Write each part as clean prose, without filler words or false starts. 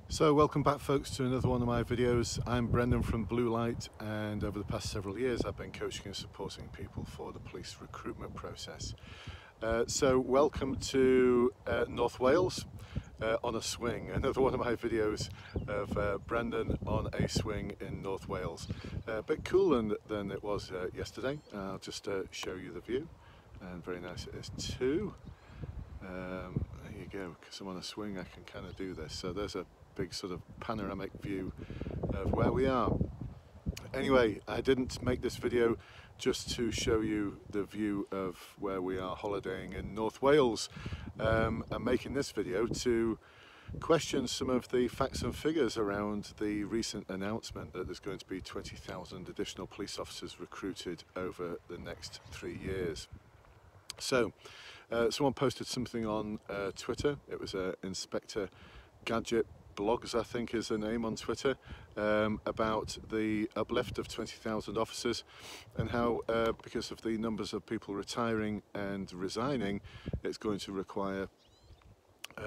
So welcome back folks to another one of my videos. I'm Brendan from Bluelight, and over the past several years I've been coaching and supporting people for the police recruitment process. So welcome to North Wales on a swing, another one of my videos of Brendan on a swing in North Wales. A bit cooler than it was yesterday. I'll just show you the view, and very nice it is too. There you go, because I'm on a swing I can kind of do this. So there's a big sort of panoramic view of where we are. Anyway, I didn't make this video just to show you the view of where we are holidaying in North Wales. I'm making this video to question some of the facts and figures around the recent announcement that there's going to be 20,000 additional police officers recruited over the next 3 years. So, someone posted something on Twitter. It was Inspector Gadget Blogs, I think is the name on Twitter, about the uplift of 20,000 officers and how, because of the numbers of people retiring and resigning, it's going to require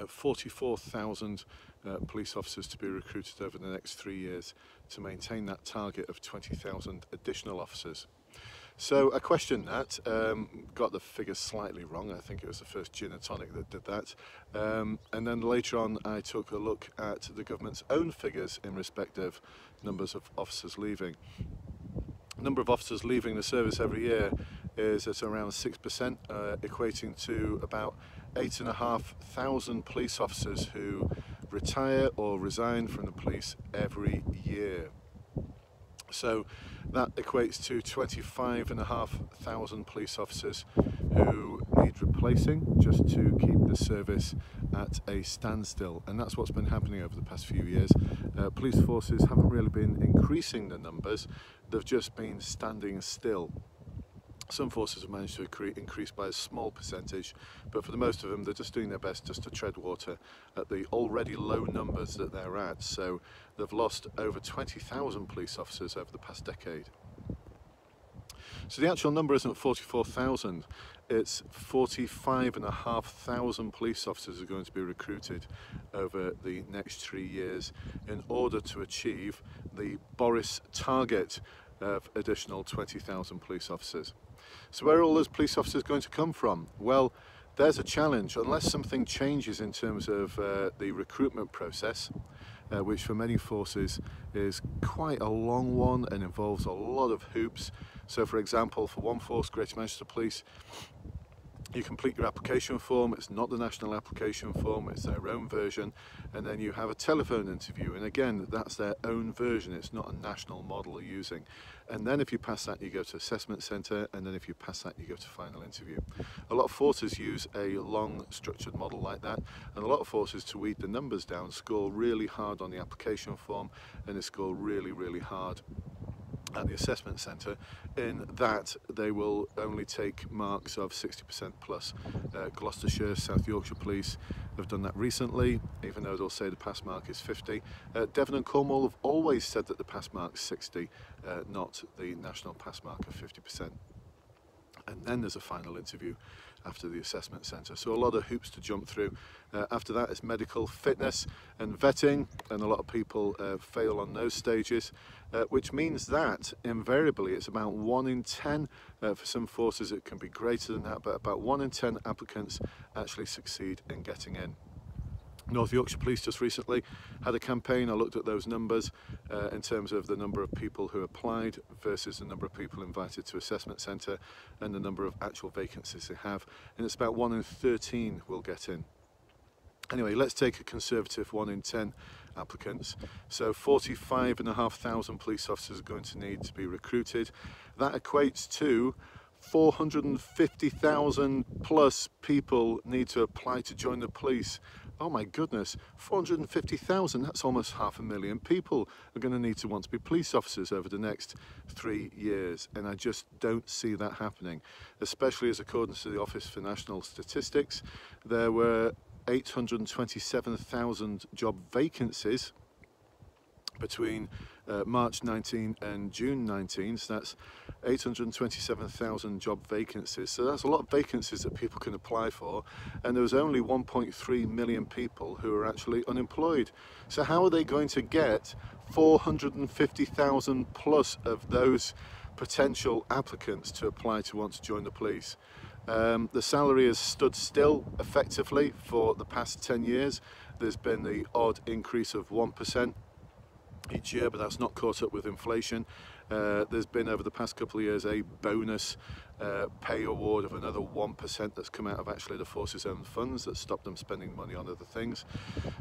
44,000 police officers to be recruited over the next 3 years to maintain that target of 20,000 additional officers. So I questioned that, got the figures slightly wrong. I think it was the first gin and tonic that did that. And then later on I took a look at the government's own figures in respect of numbers of officers leaving. The number of officers leaving the service every year is at around 6%, equating to about 8,500 police officers who retire or resign from the police every year. So that equates to 25,500 police officers who need replacing just to keep the service at a standstill, and that's what's been happening over the past few years. Police forces haven't really been increasing the numbers, they've just been standing still. Some forces have managed to increase by a small percentage, but for the most of them they're just doing their best just to tread water at the already low numbers that they're at. So they've lost over 20,000 police officers over the past decade. So the actual number isn't 44,000, it's 45,500 police officers are going to be recruited over the next 3 years in order to achieve the Boris target of additional 20,000 police officers. So where are all those police officers going to come from? Well, there's a challenge. Unless something changes in terms of the recruitment process, which for many forces is quite a long one and involves a lot of hoops. So for example, for one force, Greater Manchester Police, you complete your application form, it's not the national application form, it's their own version, and then you have a telephone interview, and again that's their own version, it's not a national model they're using. And then if you pass that you go to assessment centre, and then if you pass that you go to final interview. A lot of forces use a long structured model like that, and a lot of forces, to weed the numbers down, score really hard on the application form and they score really hard at the assessment centre, in that they will only take marks of 60% plus. Gloucestershire, South Yorkshire Police have done that recently, even though they'll say the pass mark is 50. Devon and Cornwall have always said that the pass mark's 60, not the national pass mark of 50%. And then there's a final interview after the assessment centre. So a lot of hoops to jump through. After that is medical fitness and vetting, and a lot of people fail on those stages, which means that invariably it's about 1 in 10, for some forces it can be greater than that, but about 1 in 10 applicants actually succeed in getting in. North Yorkshire Police just recently had a campaign. I looked at those numbers in terms of the number of people who applied versus the number of people invited to assessment centre and the number of actual vacancies they have, and it's about 1 in 13 will get in. Anyway, let's take a conservative 1 in 10 applicants. So 45,500 police officers are going to need to be recruited. That equates to 450,000 plus people need to apply to join the police. Oh my goodness, 450,000, that's almost 500,000 people are going to need to want to be police officers over the next 3 years, and I just don't see that happening, especially as according to the Office for National Statistics, there were 827,000 job vacancies between March 19 and June 19, so that's 827,000 job vacancies. So that's a lot of vacancies that people can apply for, and there was only 1.3 million people who are actually unemployed. So how are they going to get 450,000 plus of those potential applicants to apply to want to join the police? The salary has stood still effectively for the past 10 years. There's been the odd increase of 1% each year, but that's not caught up with inflation. There's been over the past couple of years a bonus pay award of another 1% that's come out of actually the force's own funds that stopped them spending money on other things.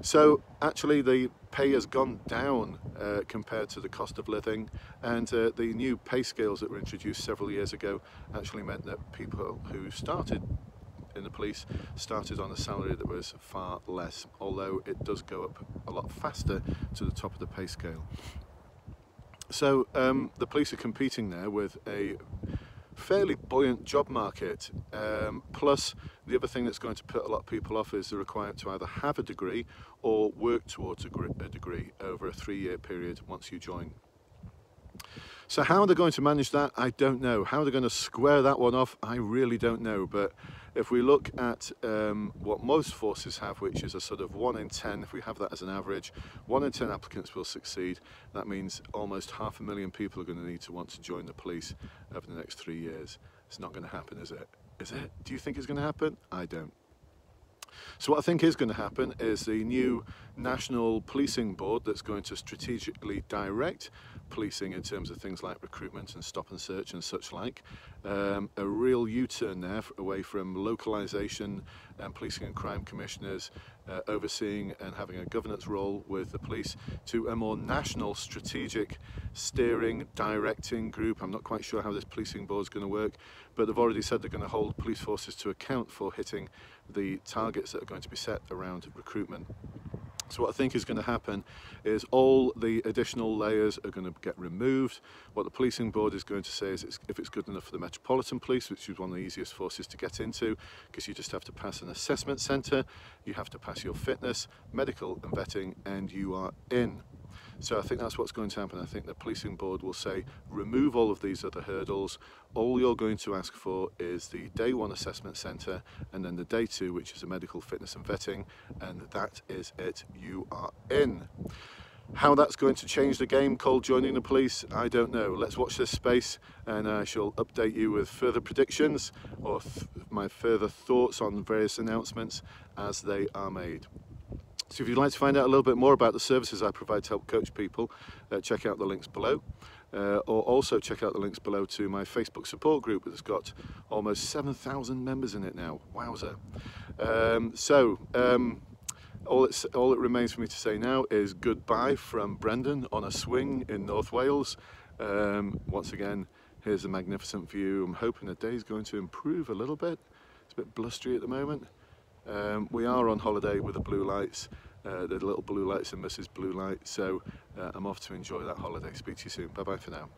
So actually the pay has gone down compared to the cost of living, and the new pay scales that were introduced several years ago actually meant that people who started in the police started on a salary that was far less, although it does go up a lot faster to the top of the pay scale. So the police are competing there with a fairly buoyant job market, plus the other thing that's going to put a lot of people off is the requirement to either have a degree or work towards a degree over a 3-year period once you join. So how are they going to manage that? I don't know. How they're going to square that one off, I really don't know. But if we look at what most forces have, which is a sort of 1 in 10, if we have that as an average, 1 in 10 applicants will succeed. That means almost 500,000 people are going to need to want to join the police over the next 3 years. It's not going to happen, is it? Is it? Do you think it's going to happen? I don't. So what I think is going to happen is the new National Policing Board that's going to strategically direct policing in terms of things like recruitment and stop and search and such like. A real U-turn there away from localisation and policing and crime commissioners overseeing and having a governance role with the police to a more national strategic steering, directing group. I'm not quite sure how this policing board is going to work, but they've already said they're going to hold police forces to account for hitting the targets that are going to be set around recruitment. So what I think is going to happen is all the additional layers are going to get removed. What the policing board is going to say is if it's good enough for the Metropolitan Police, which is one of the easiest forces to get into, because you just have to pass an assessment centre, you have to pass your fitness, medical and vetting, and you are in. So I think that's what's going to happen. I think the policing board will say, remove all of these other hurdles. All you're going to ask for is the day 1 assessment centre and then the day 2, which is a medical fitness and vetting, and that is it. You are in. How that's going to change the game called joining the police, I don't know. Let's watch this space and I shall update you with further predictions or my further thoughts on various announcements as they are made. So if you'd like to find out a little bit more about the services I provide to help coach people, check out the links below. Or also check out the links below to my Facebook support group that's got almost 7,000 members in it now. Wowzer. All it remains for me to say now is goodbye from Brendan on a swing in North Wales. Once again, here's a magnificent view. I'm hoping the day's going to improve a little bit. It's a bit blustery at the moment. We are on holiday with the Bluelights, the little Bluelights and Mrs. Bluelight, so I'm off to enjoy that holiday. Speak to you soon. Bye bye for now.